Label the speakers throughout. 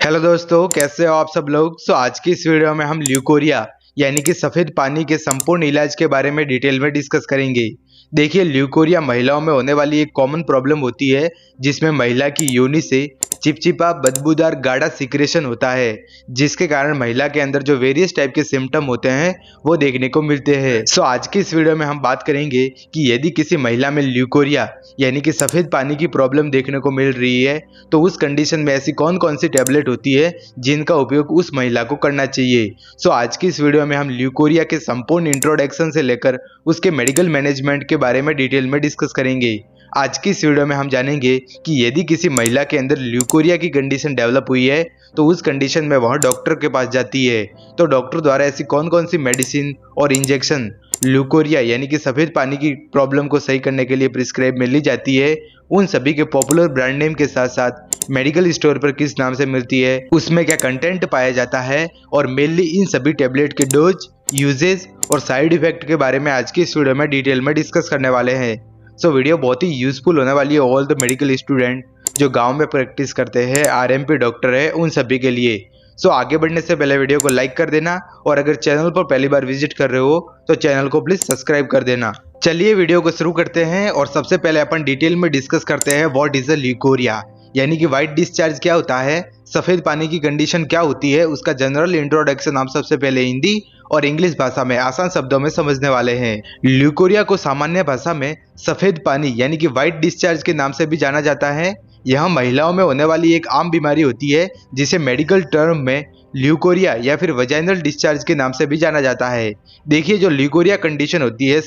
Speaker 1: Hello दोस्तों, कैसे हो आप सब लोग। आज की इस वीडियो में हम ल्यूकोरिया यानी कि सफ़ेद पानी के संपूर्ण इलाज के बारे में डिटेल में डिस्कस करेंगे। देखिए, ल्यूकोरिया महिलाओं में होने वाली एक कॉमन प्रॉब्लम होती है जिसमें महिला की योनि से चिपचिपा बदबूदार गाढ़ा सिक्रेशन होता है, जिसके कारण महिला के अंदर जो वेरियस टाइप के सिम्टम होते हैं वो देखने को मिलते हैं। आज की इस वीडियो में हम बात करेंगे कि यदि किसी महिला में ल्यूकोरिया यानी कि सफ़ेद पानी की प्रॉब्लम देखने को मिल रही है तो उस कंडीशन में ऐसी कौन कौन सी टैबलेट होती है जिनका उपयोग उस महिला को करना चाहिए। आज की इस वीडियो में हम ल्यूकोरिया के संपूर्ण इंट्रोडक्शन से लेकर उसके मेडिकल मैनेजमेंट के बारे में डिटेल में डिस्कस करेंगे। आज की इस वीडियो में हम जानेंगे कि यदि किसी महिला के अंदर ल्यूकोरिया की कंडीशन डेवलप हुई है तो उस कंडीशन में वह डॉक्टर के पास जाती है तो डॉक्टर द्वारा ऐसी कौन कौन सी मेडिसिन और इंजेक्शन ल्यूकोरिया यानी कि सफ़ेद पानी की प्रॉब्लम को सही करने के लिए प्रिस्क्राइब में ली जाती है, उन सभी के पॉपुलर ब्रांड नेम के साथ साथ मेडिकल स्टोर पर किस नाम से मिलती है, उसमें क्या कंटेंट पाया जाता है और मेनली इन सभी टैबलेट के डोज, यूजेज और साइड इफेक्ट के बारे में आज की इस वीडियो में डिटेल में डिस्कस करने वाले हैं। वीडियो बहुत ही यूजफुल होने वाली है ऑल द मेडिकल स्टूडेंट जो गांव में प्रैक्टिस करते हैं, आरएमपी डॉक्टर है, उन सभी के लिए। आगे बढ़ने से पहले वीडियो को लाइक कर देना और अगर चैनल पर पहली बार विजिट कर रहे हो तो चैनल को प्लीज सब्सक्राइब कर देना। चलिए वीडियो को शुरू करते हैं और सबसे पहले अपन डिटेल में डिस्कस करते हैं व्हाट इज अ ल्यूकोरिया यानी कि व्हाइट डिस्चार्ज क्या होता है, सफेद पानी की कंडीशन क्या होती है, उसका जनरल इंट्रोडक्शन हम सबसे पहले हिंदी और इंग्लिश भाषा में आसान शब्दों में समझने वाले हैं। ल्यूकोरिया को सामान्य भाषा में सफेद पानी यानी कि व्हाइट डिस्चार्ज के नाम से भी जाना जाता है। यह महिलाओं में होने वाली एक आम बीमारी होती है जिसे मेडिकल टर्म में ल्यूकोरिया या फिर वजाइनल डिस्चार्ज के नाम से भी जाना जाता है। देखिए, जो ल्यूकोरिया कंडीशन होती है,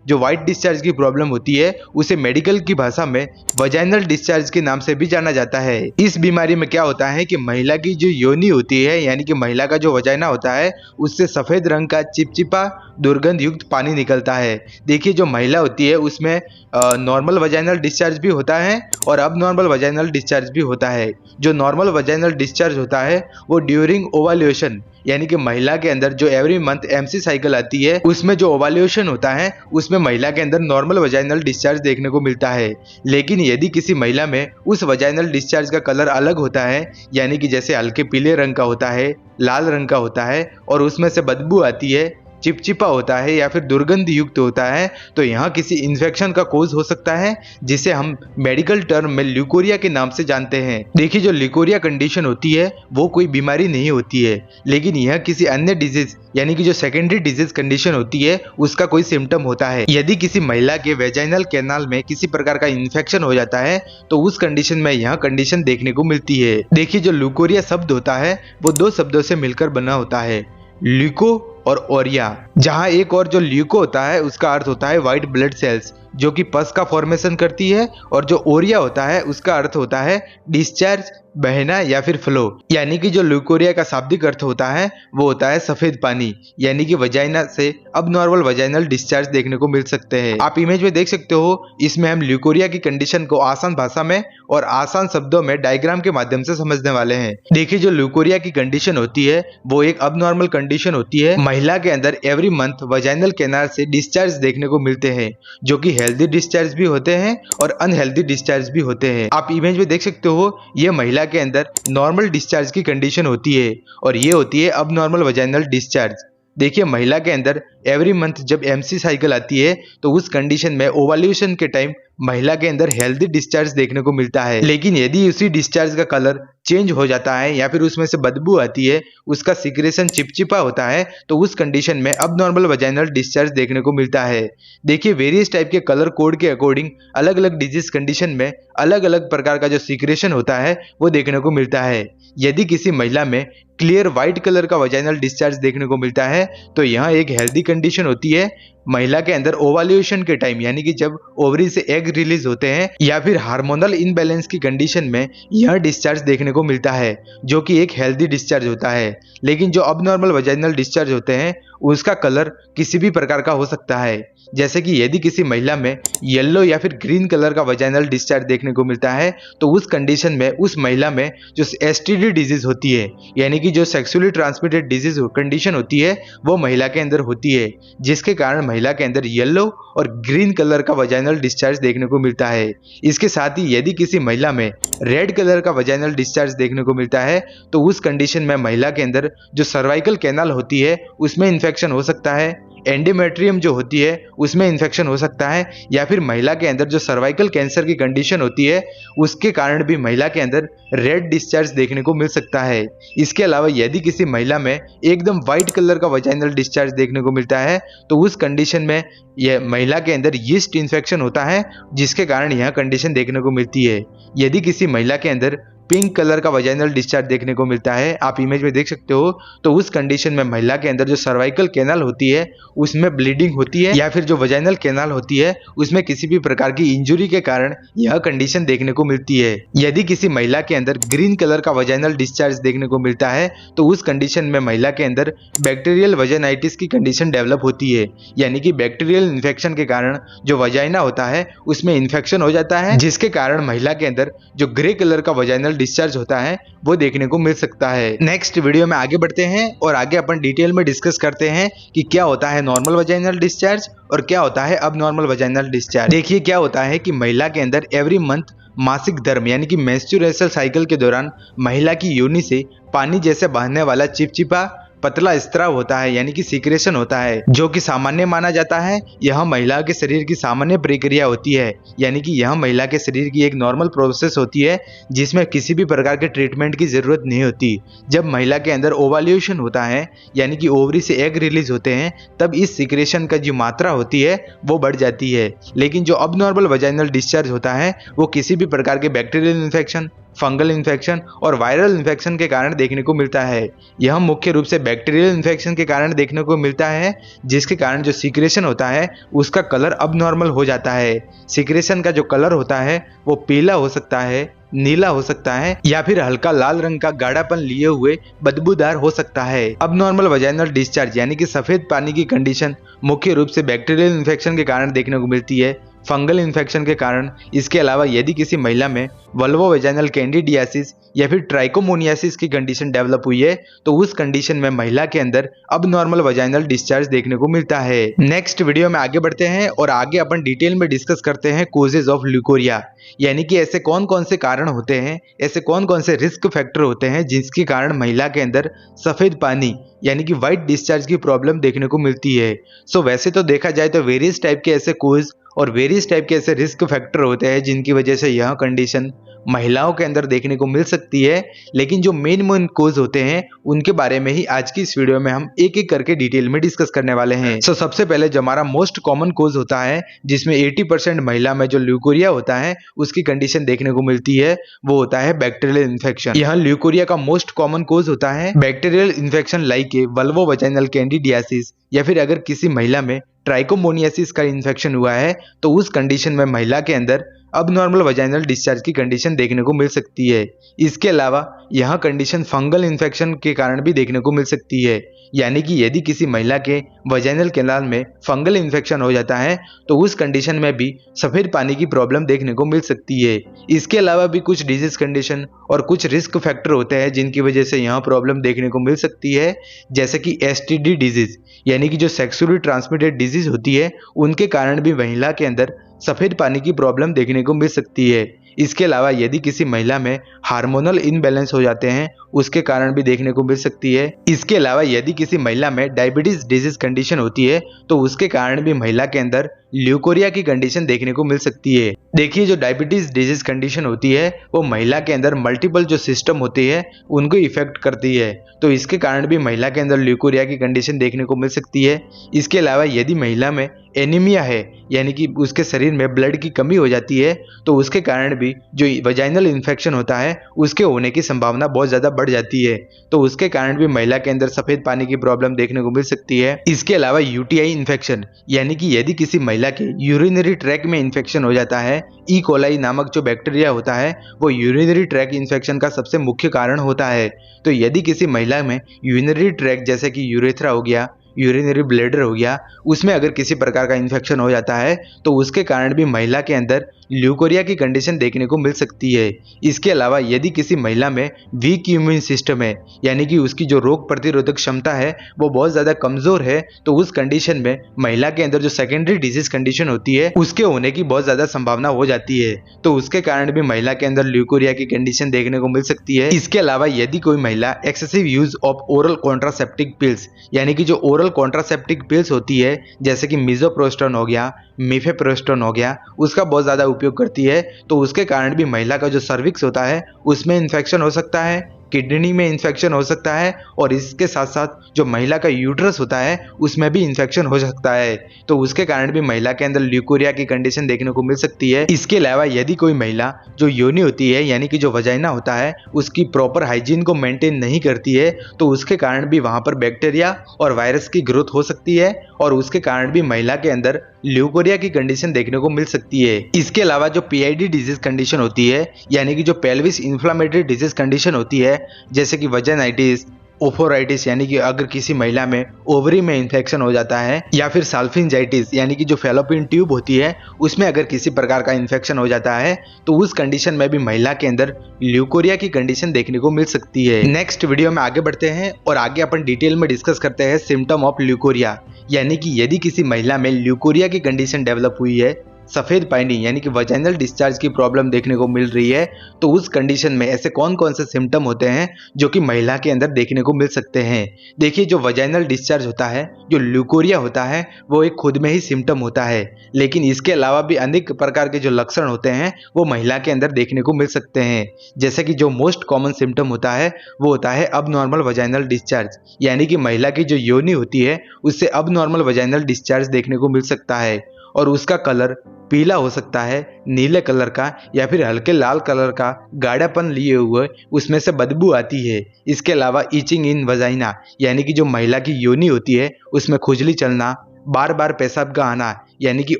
Speaker 1: जो व्हाइट डिस्चार्ज की प्रॉब्लम होती है, उसे मेडिकल की भाषा में वजाइनल डिस्चार्ज के नाम से भी जाना जाता है। इस बीमारी में क्या होता है कि महिला की जो योनि होती है यानी कि महिला का जो वजाइना होता है उससे सफेद रंग का चिपचिपा दुर्गंध युक्त पानी निकलता है। देखिए, जो महिला होती है उसमें नॉर्मल वजाइनल डिस्चार्ज भी होता है और अब नॉर्मल वजाइनल डिस्चार्ज भी होता है। जो नॉर्मल वजाइनल डिस्चार्ज होता है वो ड्यूरिंग ओवल्यूशन यानी कि महिला के अंदर जो एवरी मंथ एमसी साइकिल आती है उसमें जो ओवल्यूशन होता है उसमें महिला के अंदर नॉर्मल वजाइनल डिस्चार्ज देखने को मिलता है। लेकिन यदि किसी महिला में उस वजाइनल डिस्चार्ज का कलर अलग होता है यानी कि जैसे हल्के पीले रंग का होता है, लाल रंग का होता है और उसमें से बदबू आती है, चिपचिपा होता है या फिर दुर्गंध युक्त होता है, तो यहाँ किसी इन्फेक्शन का कोज हो सकता है जिसे हम मेडिकल टर्म में ल्यूकोरिया के नाम से जानते हैं। देखिए, जो ल्यूकोरिया कंडीशन होती है वो कोई बीमारी नहीं होती है, लेकिन यह किसी अन्य डिजीज यानी कि जो सेकेंडरी डिजीज कंडीशन होती है उसका कोई सिम्टम होता है। यदि किसी महिला के वेजाइनल कैनाल में किसी प्रकार का इन्फेक्शन हो जाता है तो उस कंडीशन में यह कंडीशन देखने को मिलती है। देखिए, जो ल्यूकोरिया शब्द होता है वो दो शब्दों से मिलकर बना होता है, ल्यूको और ओरिया, जहां एक और जो ल्यूको होता है उसका अर्थ होता है व्हाइट ब्लड सेल्स जो कि पस का फॉर्मेशन करती है और जो ओरिया होता है उसका अर्थ होता है डिस्चार्ज, बहना या फिर फ्लो। यानी कि जो ल्यूकोरिया का शाब्दिक अर्थ होता है वो होता है सफेद पानी यानी कि वजाइना से अब नॉर्मल वजाइनल डिस्चार्ज देखने को मिल सकते हैं। आप इमेज में देख सकते हो, इसमें हम ल्यूकोरिया की कंडीशन को आसान भाषा में और आसान शब्दों में डायग्राम के माध्यम से समझने वाले हैं। देखिए, जो ल्यूकोरिया की कंडीशन होती है वो एक अब नॉर्मल कंडीशन होती है। महिला के अंदर एवरी मंथ वजाइनल कैनाल से डिस्चार्ज देखने को मिलते हैं जो कि हेल्दी डिस्चार्ज भी होते हैं और अनहेल्दी डिस्चार्ज भी होते हैं। आप इमेज में देख सकते हो, ये महिला के अंदर नॉर्मल डिस्चार्ज की कंडीशन होती है और ये होती है अब नॉर्मल वजाइनल डिस्चार्ज। देखिए, महिला के अंदर एवरी मंथ जब एमसी साइकिल आती है तो उस कंडीशन में ओवल्यूशन के टाइम महिला के अंदर हेल्दी डिस्चार्ज देखने को मिलता है। लेकिन यदि उसी डिस्चार्ज का कलर चेंज हो जाता है या फिर उसमें से बदबू आती है, उसका सिक्रेशन चिपचिपा होता है, तो उस कंडीशन में अब नॉर्मल वजाइनल डिस्चार्ज देखने को मिलता है। देखिए, वेरियस टाइप के कलर कोड के अकॉर्डिंग अलग अलग डिजीज कंडीशन में अलग अलग प्रकार का जो सिक्रेशन होता है वो देखने को मिलता है। यदि किसी महिला में क्लियर व्हाइट कलर का वजाइनल डिस्चार्ज देखने को मिलता है तो यह एक हेल्दी कंडीशन होती है। महिला के अंदर ओवल्यूशन के टाइम यानी कि जब ओवरी से एग रिलीज होते हैं या फिर हार्मोनल इनबैलेंस की कंडीशन में यह डिस्चार्ज देखने को मिलता है जो कि एक हेल्दी डिस्चार्ज होता है। लेकिन जो अब नॉर्मल वजाइनल डिस्चार्ज होते हैं उसका कलर किसी भी प्रकार का हो सकता है। जैसे कि यदि किसी महिला में येलो या फिर ग्रीन कलर का वजाइनल डिस्चार्ज देखने को मिलता है तो उस कंडीशन में उस महिला में जो एसटीडी डिजीज होती है, यानी कि जो सेक्सुअली ट्रांसमिटेड डिजीज कंडीशन होती है, वो महिला के अंदर होती है, जिसके कारण महिला के अंदर येलो और ग्रीन कलर का वजाइनल डिस्चार्ज देखने को मिलता है। इसके साथ ही यदि किसी महिला में रेड कलर का वजाइनल डिस्चार्ज देखने को मिलता है तो उस कंडीशन में महिला के अंदर जो सर्वाइकल कैनाल होती है उसमें इन्फेक्शन हो सकता है, एंडोमेट्रियम जो होती है उसमें इन्फेक्शन हो सकता है, या फिर महिला के अंदर जो सर्वाइकल कैंसर की कंडीशन होती है उसके कारण भी महिला के अंदर रेड डिस्चार्ज देखने को मिल सकता है। इसके अलावा यदि किसी महिला में एकदम व्हाइट कलर का वजाइनल डिस्चार्ज देखने को मिलता है तो उस कंडीशन में यह महिला के अंदर यीस्ट इन्फेक्शन होता है, जिसके कारण यह कंडीशन देखने को मिलती है। यदि किसी महिला के अंदर पिंक कलर का वजाइनल डिस्चार्ज देखने को मिलता है, आप इमेज में देख सकते हो, तो उस कंडीशन में महिला के अंदर जो सर्वाइकल कैनाल होती है उसमें ब्लीडिंग होती है, या फिर जो वजाइनल कैनाल होती है उसमें किसी भी प्रकार की इंजुरी के कारण यह कंडीशन देखने को मिलती है। यदि किसी महिला के अंदर ग्रीन कलर का वजाइनल डिस्चार्ज देखने को मिलता है तो उस कंडीशन में महिला के अंदर बैक्टीरियल वजाइनाइटिस की कंडीशन डेवलप होती है, यानी कि बैक्टीरियल इन्फेक्शन के कारण जो वजाइना होता है उसमें इन्फेक्शन हो जाता है, जिसके कारण महिला के अंदर जो ग्रे कलर का वजाइनल डिस्चार्ज होता है वो देखने को मिल सकता है। नेक्स्ट वीडियो में आगे बढ़ते हैं और आगे अपन डिटेल में डिस्कस करते हैं कि क्या होता है नॉर्मल वजाइनल डिस्चार्ज और क्या होता है अब नॉर्मल वजाइनल डिस्चार्ज। देखिए क्या होता है कि महिला के अंदर एवरी मंथ मासिक धर्म यानी कि मेंस्ट्रुअल साइकिल के दौरान महिला की योनि से पानी जैसे बहने वाला चिपचिपा पतला स्त्राव होता है, यानी कि सीक्रेशन होता है, जो कि सामान्य माना जाता है। यह महिला के शरीर की सामान्य प्रक्रिया होती है, यानी कि यह महिला के शरीर की एक नॉर्मल प्रोसेस होती है जिसमें किसी भी प्रकार के ट्रीटमेंट की जरूरत नहीं होती। जब महिला के अंदर ओवल्यूशन होता है यानी कि ओवरी से एग रिलीज होते हैं तब इस सीक्रेशन का जो मात्रा होती है वो बढ़ जाती है। लेकिन जो अब नॉर्मल वजाइनल डिस्चार्ज होता है वो किसी भी प्रकार के बैक्टीरियल इन्फेक्शन, फंगल इन्फेक्शन और वायरल इन्फेक्शन के कारण देखने को मिलता है। यह मुख्य रूप से बैक्टीरियल इन्फेक्शन के कारण देखने को मिलता है, जिसके कारण जो सीक्रेशन होता है उसका कलर अब नॉर्मल हो जाता है। सीक्रेशन का जो कलर होता है वो पीला हो सकता है, नीला हो सकता है, या फिर हल्का लाल रंग का गाढ़ापन लिए हुए बदबूदार हो सकता है। अब नॉर्मल वजाइनल डिस्चार्ज यानी कि सफेद पानी की कंडीशन मुख्य रूप से बैक्टीरियल इन्फेक्शन के कारण देखने को मिलती है, फंगल इन्फेक्शन के कारण। इसके अलावा यदि किसी महिला में वल्वोवेजाइनल कैंडिडियासिस या फिर ट्राइकोमोनियासिस की कंडीशन डेवलप हुई है तो उस कंडीशन में महिला के अंदर अब नॉर्मल वजाइनल डिस्चार्ज देखने को मिलता है। नेक्स्ट वीडियो में आगे बढ़ते हैं और आगे अपन डिटेल में डिस्कस करते हैं कोजेज ऑफ ल्यूकोरिया, यानी कि ऐसे कौन कौन से कारण होते हैं, ऐसे कौन कौन से रिस्क फैक्टर होते हैं जिसके कारण महिला के अंदर सफेद पानी यानी कि व्हाइट डिस्चार्ज की प्रॉब्लम देखने को मिलती है। सो वैसे तो देखा जाए तो वेरियस टाइप के ऐसे कोज और वेरियस टाइप के ऐसे रिस्क फैक्टर होते हैं जिनकी वजह से यह कंडीशन महिलाओं के अंदर देखने को मिल सकती है, लेकिन जो मेन कोज होते हैं उनके बारे में ही आज की इस वीडियो में हम एक एक करके डिटेल में डिस्कस करने वाले हैं। सो सबसे पहले जो हमारा मोस्ट कॉमन कोज होता है जिसमें 80% महिला में जो ल्यूकोरिया होता है उसकी कंडीशन देखने को मिलती है वो होता है बैक्टीरियल इन्फेक्शन। यह ल्यूकोरिया का मोस्ट कॉमन कोज होता है बैक्टीरियल इन्फेक्शन लाइक वल्वोवेजाइनल कैंडिडियासिस, या फिर अगर किसी महिला में ट्राइकोमोनियासिस का इन्फेक्शन हुआ है तो उस कंडीशन में महिला के अंदर अब नॉर्मल वजाइनल डिस्चार्ज की कंडीशन देखने को मिल सकती है। इसके अलावा यह कंडीशन फंगल इन्फेक्शन के कारण भी देखने को मिल सकती है, यानी कि यदि किसी महिला के वजाइनल कैनाल में फंगल इन्फेक्शन हो जाता है तो उस कंडीशन में भी सफेद पानी की प्रॉब्लम देखने को मिल सकती है। इसके अलावा भी कुछ डिजीज कंडीशन और कुछ रिस्क फैक्टर होते हैं जिनकी वजह से यह प्रॉब्लम देखने को मिल सकती है, जैसे कि एसटीडी डिजीज यानी कि जो सेक्सुअली ट्रांसमिटेड डिजीज होती है उनके कारण भी महिला के अंदर सफेद पानी की प्रॉब्लम देखने को मिल सकती है। इसके अलावा यदि किसी महिला में हार्मोनल इनबैलेंस हो जाते हैं उसके कारण भी देखने को मिल सकती है। इसके अलावा यदि किसी महिला में डायबिटीज डिजीज कंडीशन होती है तो उसके कारण भी महिला के अंदर ल्यूकोरिया की कंडीशन देखने को मिल सकती है। देखिए जो डायबिटीज डिजीज कंडीशन होती है वो महिला के अंदर मल्टीपल जो सिस्टम होती है उनको इफेक्ट करती है, तो इसके कारण भी महिला के अंदर ल्यूकोरिया की कंडीशन देखने को मिल सकती है। इसके अलावा यदि महिला में एनीमिया है यानी कि उसके शरीर में ब्लड की कमी हो जाती है तो उसके कारण भी जो वजाइनल इन्फेक्शन होता है उसके होने की संभावना बहुत ज़्यादा बढ़ जाती है, तो उसके कारण भी महिला के अंदर सफ़ेद पानी की प्रॉब्लम देखने को मिल सकती है। इसके अलावा यूटीआई इन्फेक्शन यानी कि यदि किसी महिला के यूरिनरी ट्रैक में इन्फेक्शन हो जाता है, ई कोलाई नामक जो बैक्टीरिया होता है वो यूरिनरी ट्रैक इन्फेक्शन का सबसे मुख्य कारण होता है। तो यदि किसी महिला में यूरिनरी ट्रैक जैसे कि यूरेथ्रा हो गया, यूरिनरी ब्लैडर हो गया, उसमें अगर किसी प्रकार का इन्फेक्शन हो जाता है तो उसके कारण भी महिला के अंदर ल्यूकोरिया की कंडीशन देखने को मिल सकती है। इसके अलावा यदि किसी महिला में वीक इम्यून सिस्टम है, यानी कि उसकी जो रोग प्रतिरोधक क्षमता है वो बहुत ज़्यादा कमज़ोर है, तो उस कंडीशन में महिला के अंदर जो सेकेंडरी डिजीज कंडीशन होती है उसके होने की बहुत ज़्यादा संभावना हो जाती है, तो उसके कारण भी महिला के अंदर ल्यूकोरिया की कंडीशन देखने को मिल सकती है। इसके अलावा यदि कोई महिला excessive use of oral contraceptive pills, यानी कि जो ओरल कॉन्ट्रासेप्टिक पिल्स होती है जैसे कि मिजोप्रोस्टोन हो गया, मिफेप्रोस्टोन हो गया, उसका बहुत ज़्यादा उपयोग करती है, तो उसके कारण भी महिला का जो सर्विक्स होता है उसमें इन्फेक्शन हो सकता है, किडनी में इन्फेक्शन हो सकता है, और इसके साथ साथ जो महिला का यूट्रस होता है उसमें भी इन्फेक्शन हो सकता है, तो उसके कारण भी महिला के अंदर ल्यूकोरिया की कंडीशन देखने को मिल सकती है। इसके अलावा यदि कोई महिला जो योनि होती है, यानी कि जो वजाइना होता है, उसकी प्रॉपर हाइजीन को मेंटेन नहीं करती है, तो उसके कारण भी वहां पर बैक्टीरिया और वायरस की ग्रोथ हो सकती है, और उसके कारण भी महिला के अंदर ल्यूकोरिया की कंडीशन देखने को मिल सकती है। इसके अलावा जो पीआईडी डिजीज कंडीशन होती है, यानी कि जो पेल्विस इन्फ्लेमेटरी डिजीज कंडीशन होती है जैसे कि वजाइनाइटिस, ओफोराइटिस, यानी कि अगर किसी महिला में ओवरी में इन्फेक्शन हो जाता है, या फिर साल्फिंजाइटिस, यानी कि जो फैलोपियन ट्यूब होती है उसमें अगर किसी प्रकार का इन्फेक्शन हो जाता है, तो उस कंडीशन में भी महिला के अंदर ल्यूकोरिया की कंडीशन देखने को मिल सकती है। नेक्स्ट वीडियो में आगे बढ़ते हैं और आगे अपन डिटेल में डिस्कस करते हैं सिम्टम ऑफ ल्यूकोरिया, यानी कि यदि किसी महिला में ल्यूकोरिया की कंडीशन डेवलप हुई है, सफेद पानी यानी कि वजाइनल डिस्चार्ज की प्रॉब्लम देखने को मिल रही है, तो उस कंडीशन में ऐसे कौन कौन से सिम्टम होते हैं जो कि महिला के अंदर देखने को मिल सकते हैं। देखिए, जो वजाइनल डिस्चार्ज होता है, जो ल्यूकोरिया होता है, वो एक खुद में ही सिम्टम होता है, लेकिन इसके अलावा भी अनेक प्रकार के जो लक्षण होते हैं वो महिला के अंदर देखने को मिल सकते हैं। जैसे कि जो मोस्ट कॉमन सिम्टम होता है वो होता है अबनॉर्मल वजाइनल डिस्चार्ज, यानी कि महिला की जो योनि होती है उससे अबनॉर्मल वजाइनल डिस्चार्ज देखने को मिल सकता है, और उसका कलर पीला हो सकता है, नीले कलर का, या फिर हल्के लाल कलर का गाढ़ापन लिए हुए उसमें से बदबू आती है। इसके अलावा ईचिंग इन वजाइना, यानी कि जो महिला की योनि होती है उसमें खुजली चलना, बार बार पेशाब का आना, यानी कि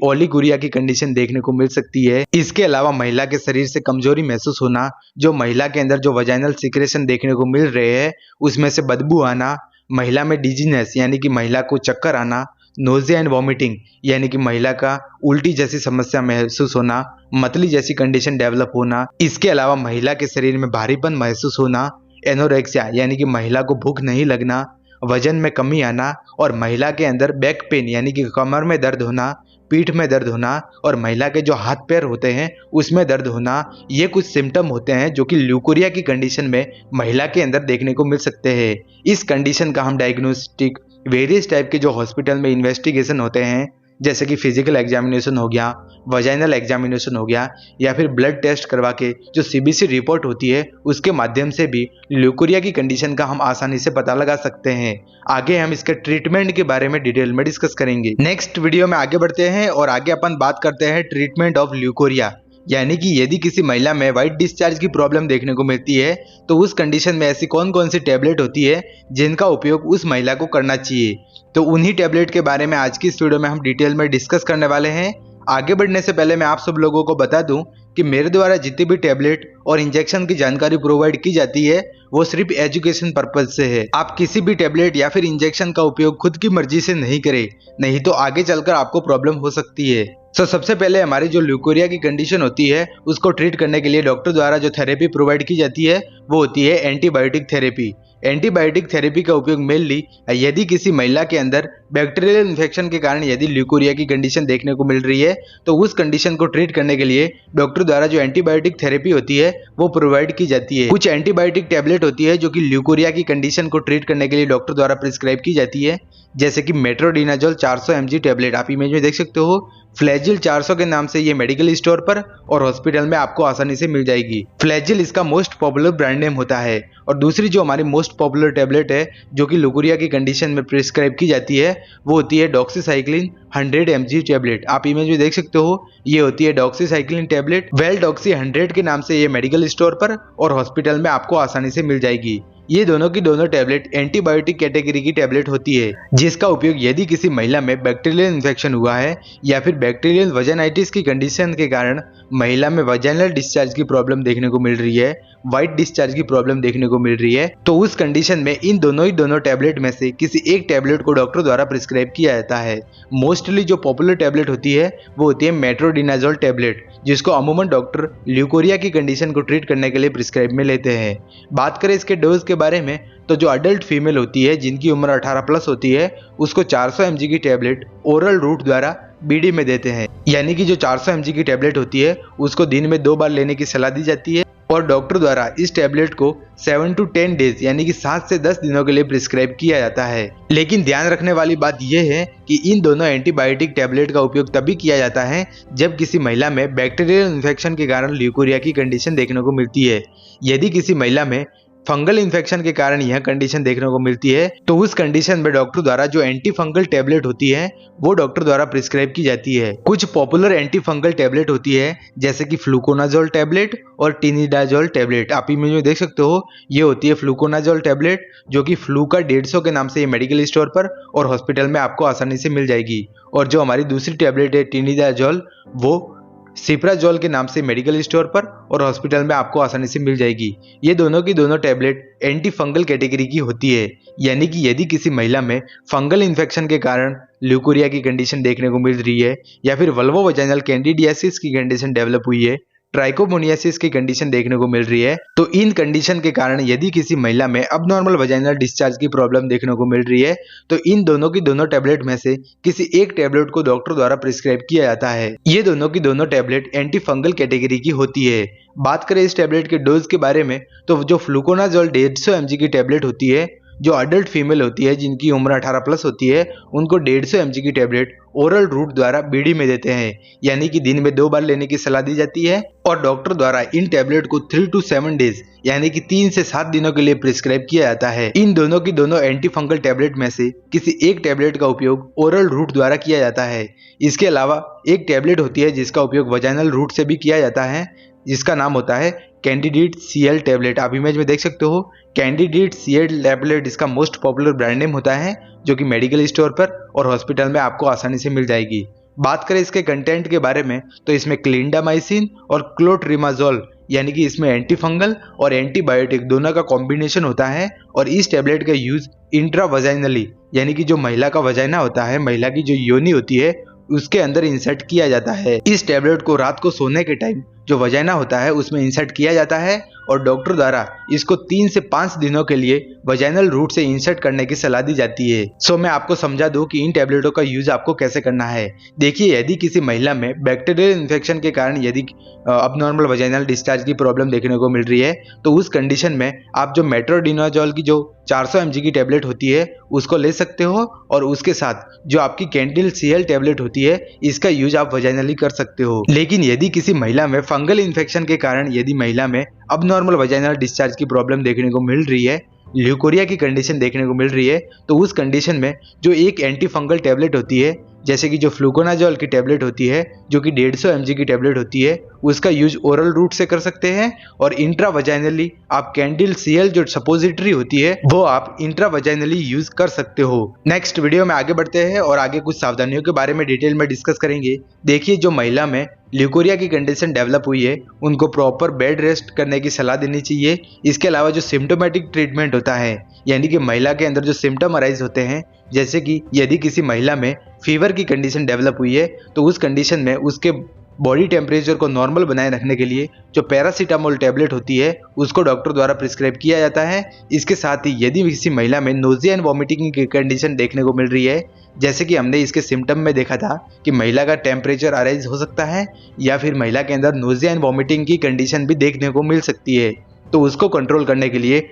Speaker 1: ओलिगुरिया की कंडीशन देखने को मिल सकती है। इसके अलावा महिला के शरीर से कमजोरी महसूस होना, जो महिला के अंदर जो वजाइनल सिक्रेशन देखने को मिल रहे हैं उसमें से बदबू आना, महिला में डिजीनेस, यानी कि महिला को चक्कर आना, नोजिया एंड वॉमिटिंग, यानी कि महिला का उल्टी जैसी समस्या महसूस होना, मतली जैसी कंडीशन डेवलप होना। इसके अलावा महिला के शरीर में भारीपन महसूस होना, एनोरेक्सिया, यानी कि महिला को भूख नहीं लगना, वजन में कमी आना, और महिला के अंदर बैक पेन, यानी कि कमर में दर्द होना, पीठ में दर्द होना, और महिला के जो हाथ पैर होते हैं उसमें दर्द होना। ये कुछ सिम्टम होते हैं जो कि ल्यूकोरिया की कंडीशन में महिला के अंदर देखने को मिल सकते हैं। इस कंडीशन का हम डायग्नोस्टिक वेरियस टाइप के जो हॉस्पिटल में इन्वेस्टिगेशन होते हैं, जैसे कि फिजिकल एग्जामिनेशन हो गया, वजाइनल एग्जामिनेशन हो गया, या फिर ब्लड टेस्ट करवा के जो सीबीसी रिपोर्ट होती है उसके माध्यम से भी ल्यूकोरिया की कंडीशन का हम आसानी से पता लगा सकते हैं। आगे हम इसके ट्रीटमेंट के बारे में डिटेल में डिस्कस करेंगे। नेक्स्ट वीडियो में आगे बढ़ते हैं और आगे अपन बात करते हैं ट्रीटमेंट ऑफ ल्यूकोरिया, यानी कि यदि किसी महिला में व्हाइट डिस्चार्ज की प्रॉब्लम देखने को मिलती है तो उस कंडीशन में ऐसी कौन कौन सी टैबलेट होती है जिनका उपयोग उस महिला को करना चाहिए, तो उन्हीं टैबलेट के बारे में आज की इस वीडियो में हम डिटेल में डिस्कस करने वाले हैं। आगे बढ़ने से पहले मैं आप सब लोगों को बता दूं कि मेरे द्वारा जितनी भी टैबलेट और इंजेक्शन की जानकारी प्रोवाइड की जाती है वो सिर्फ एजुकेशन पर्पज से है। आप किसी भी टैबलेट या फिर इंजेक्शन का उपयोग खुद की मर्जी से नहीं करें, नहीं तो आगे चलकर आपको प्रॉब्लम हो सकती है। सबसे पहले हमारी जो ल्यूकोरिया की कंडीशन होती है उसको ट्रीट करने के लिए डॉक्टर द्वारा जो थेरेपी प्रोवाइड की जाती है वो होती है एंटीबायोटिक थेरेपी। एंटीबायोटिक थेरेपी का उपयोग मेनली यदि किसी महिला के अंदर बैक्टीरियल इन्फेक्शन के कारण यदि ल्यूकोरिया की कंडीशन देखने को मिल रही है तो उस कंडीशन को ट्रीट करने के लिए डॉक्टर द्वारा जो एंटीबायोटिक थेरेपी होती है वो प्रोवाइड की जाती है। कुछ एंटीबायोटिक टैबलेट होती है जो कि ल्यूकोरिया की कंडीशन को ट्रीट करने के लिए डॉक्टर द्वारा प्रिस्क्राइब की जाती है, जैसे कि मेट्रोडिनाजोल 400 mg टैबलेट, आप इमेज में देख सकते हो। फ्लैजिल 400 के नाम से ये मेडिकल स्टोर पर और हॉस्पिटल में आपको आसानी से मिल जाएगी। फ्लैजिल इसका मोस्ट पॉपुलर ब्रांड नेम होता है। और दूसरी जो हमारी मोस्ट पॉपुलर टैबलेट है जो कि ल्यूकोरिया की कंडीशन में प्रिस्क्राइब की जाती है वो होती है डॉक्सीसाइक्लिन 100 mg टैबलेट, आप इमेज में देख सकते हो। ये होती है डॉक्सीसाइक्लिन टैबलेट, वेल डॉक्सी 100 के नाम से ये मेडिकल स्टोर पर और हॉस्पिटल में आपको आसानी से मिल जाएगी। ये दोनों की दोनों टैबलेट एंटीबायोटिक कैटेगरी की टैबलेट होती है, जिसका उपयोग यदि किसी महिला में बैक्टीरियल इन्फेक्शन हुआ है या फिर बैक्टीरियल वजाइनाइटिस की कंडीशन के कारण महिला में वजाइनल डिस्चार्ज की प्रॉब्लम देखने को मिल रही है, व्हाइट डिस्चार्ज की प्रॉब्लम देखने को मिल रही है, तो उस कंडीशन में इन दोनों टैबलेट में से किसी एक टैबलेट को डॉक्टर द्वारा प्रिस्क्राइब किया जाता है। मोस्टली जो पॉपुलर टैबलेट होती है वो होती है मेट्रोडिनाजोल टैबलेट, जिसको अमूमन डॉक्टर ल्यूकोरिया की कंडीशन को ट्रीट करने के लिए प्रिस्क्राइब में लेते हैं। बात करें इसके डोज के बारे में, तो जो अडल्ट फीमेल होती है जिनकी उम्र 18 प्लस होती है, उसको 400 mg की टैबलेट ओरल रूट द्वारा बीडी में देते हैं। यानी कि जो 400 mg की टैबलेट होती है उसको दिन में 2 बार लेने की सलाह दी जाती है और डॉक्टर द्वारा इस टैबलेट को 7 to 10 डेज यानी कि 7 से 10 दिनों के लिए प्रिस्क्राइब किया जाता है। लेकिन ध्यान रखने वाली बात यह है कि इन दोनों एंटीबायोटिक टैबलेट का उपयोग तभी किया जाता है जब किसी महिला में बैक्टीरियल इन्फेक्शन के कारण ल्यूकोरिया की कंडीशन देखने को मिलती है। यदि किसी महिला में फंगल इन्फेक्शन के कारण यह कंडीशन देखने को मिलती है तो उस कंडीशन में डॉक्टर द्वारा जो एंटी फंगल टैबलेट होती है वो डॉक्टर द्वारा प्रिस्क्राइब की जाती है। कुछ पॉपुलर एंटी फंगल टैबलेट होती है जैसे कि फ्लूकोनाजोल टैबलेट और टिनिडाजोल टैबलेट। आप इमेज में देख सकते हो, ये होती है फ्लूकोनाजोल टैबलेट जो कि फ्लू का 150 के नाम से ये मेडिकल स्टोर पर और हॉस्पिटल में आपको आसानी से मिल जाएगी। और जो हमारी दूसरी टैबलेट है टिनिडाजोल, वो सिप्राजोल के नाम से मेडिकल स्टोर पर और हॉस्पिटल में आपको आसानी से मिल जाएगी। ये दोनों की दोनों टैबलेट एंटी फंगल कैटेगरी की होती है, यानी कि यदि किसी महिला में फंगल इन्फेक्शन के कारण ल्यूकोरिया की कंडीशन देखने को मिल रही है या फिर वल्वो वजाइनल कैंडिडियासिस की कंडीशन डेवलप हुई है, ट्राइकोमोनियासिस की कंडीशन देखने को मिल रही है, तो इन कंडीशन के कारण यदि किसी महिला में अबनॉर्मल वजाइनल डिस्चार्ज की प्रॉब्लम देखने को मिल रही है तो इन दोनों की दोनों टैबलेट में से किसी एक टैबलेट को डॉक्टर द्वारा प्रिस्क्राइब किया जाता है। ये दोनों की दोनों टैबलेट एंटी फंगल कैटेगरी की होती है। बात करें इस टैबलेट के डोज के बारे में, तो जो फ्लूकोनाजोल 150 mg की टैबलेट होती है, जो अडल्ट फीमेल होती है जिनकी उम्र 18 प्लस होती है, उनको 150 mg की टैबलेट ओरल रूट द्वारा बीडी में देते हैं, यानी कि दिन में 2 बार लेने की सलाह दी जाती है और डॉक्टर द्वारा इन टैबलेट को 3 to 7 डेज यानी कि 3 से 7 दिनों के लिए प्रिस्क्राइब किया जाता है। इन दोनों की दोनों एंटी फंगल टैबलेट में से किसी एक टैबलेट का उपयोग ओरल रूट द्वारा किया जाता है। इसके अलावा एक टैबलेट होती है जिसका उपयोग वजाइनल रूट से भी किया जाता है, जिसका नाम होता है कैंडिडेट सीएल टैबलेट। आप इमेज में देख सकते हो, कैंडिडेट सीएल टैबलेट इसका मोस्ट पॉपुलर ब्रांड नेम होता है जो कि मेडिकल स्टोर पर और हॉस्पिटल में आपको आसानी से मिल जाएगी। बात करें इसके कंटेंट के बारे में, तो इसमें क्लिंडामाइसिन और क्लोट्रिमाजोल यानी कि इसमें एंटी फंगल और एंटीबायोटिक दोनों का कॉम्बिनेशन होता है और इस टैबलेट का यूज इंट्रावजाइनली यानी कि जो महिला का वजाइना होता है, महिला की जो योनि होती है, उसके अंदर इंसर्ट किया जाता है। इस टैबलेट को रात को सोने के टाइम जो वजाइना होता है उसमें इंसर्ट किया जाता है और डॉक्टर द्वारा इसको 3 से 5 दिनों के लिए वजाइनल रूट से इंसर्ट करने की सलाह दी जाती है। सो मैं आपको समझा दूं कि इन टैबलेटों का यूज आपको कैसे करना है। देखिए, यदि किसी महिला में बैक्टीरियल इन्फेक्शन के कारण यदि अबनॉर्मल वजाइनल डिस्चार्ज की प्रॉब्लम देखने को मिल रही है तो उस कंडीशन में आप जो मेट्रोडिनाजोल की जो 400 mg की टैबलेट होती है उसको ले सकते हो और उसके साथ जो आपकी कैंडिल सीएल टैबलेट होती है इसका यूज आप वजाइनली कर सकते हो। लेकिन यदि किसी महिला में फंगल इन्फेक्शन के कारण यदि महिला में अबनॉर्मल वजाइनल डिस्चार्ज की प्रॉब्लम देखने को मिल रही है, ल्यूकोरिया की कंडीशन देखने को मिल रही है, तो उस कंडीशन में जो एक एंटी फंगल टैबलेट होती है जैसे कि जो फ्लूकोनाजोल की टैबलेट होती है जो कि 150 mg की टैबलेट होती है, उसका यूज ओरल रूट से कर सकते हैं और इंट्रावजाइनली आप कैंडिल सीएल जो सपोजिटरी होती है वो आप इंट्रावजाइनली यूज कर सकते हो। नेक्स्ट वीडियो में आगे बढ़ते हैं और आगे कुछ सावधानियों के बारे में डिटेल में डिस्कस करेंगे। देखिए, जो महिला में ल्यूकोरिया की कंडीशन डेवलप हुई है उनको प्रॉपर बेड रेस्ट करने की सलाह देनी चाहिए। इसके अलावा जो सिम्टोमेटिक ट्रीटमेंट होता है यानी कि महिला के अंदर जो सिम्टम अराइज होते हैं, जैसे कि यदि किसी महिला में फीवर की कंडीशन डेवलप हुई है तो उस कंडीशन में उसके बॉडी टेम्परेचर को नॉर्मल बनाए रखने के लिए जो पैरासीटामोल टैबलेट होती है उसको डॉक्टर द्वारा प्रिस्क्राइब किया जाता है। इसके साथ ही यदि किसी महिला में नोजिया एंड वॉमिटिंग की कंडीशन देखने को मिल रही है, जैसे कि हमने इसके सिम्टम में देखा था कि महिला का टेम्परेचर अराइज हो सकता है या फिर महिला के अंदर नोजिया एंड वॉमिटिंग की कंडीशन भी देखने को मिल सकती है, तो उसको कंट्रोल करने के लिए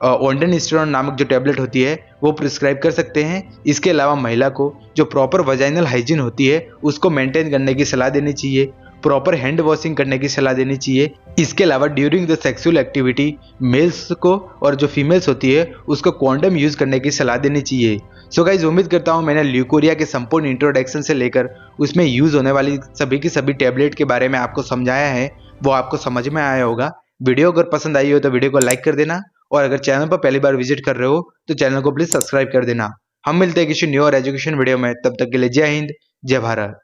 Speaker 1: ओंडेनस्टेरोन नामक जो टैबलेट होती है वो प्रिस्क्राइब कर सकते हैं। इसके अलावा महिला को जो प्रॉपर वजाइनल हाइजीन होती है उसको मेंटेन करने की सलाह देनी चाहिए, प्रॉपर हैंड वॉशिंग करने की सलाह देनी चाहिए। इसके अलावा during the sexual activity males को और जो फीमेल्स होती है उसको कॉन्डम यूज करने की सलाह देनी चाहिए। सो गाइज, उम्मीद करता हूँ मैंने ल्यूकोरिया के संपूर्ण इंट्रोडक्शन से लेकर उसमें यूज होने वाली सभी की सभी टैबलेट के बारे में आपको समझाया है, वो आपको समझ में आया होगा। वीडियो अगर पसंद आई हो तो वीडियो को लाइक कर देना और अगर चैनल पर पहली बार विजिट कर रहे हो तो चैनल को प्लीज सब्सक्राइब कर देना। हम मिलते हैं किसी न्यू और एजुकेशन वीडियो में, तब तक के लिए जय हिंद, जय भारत।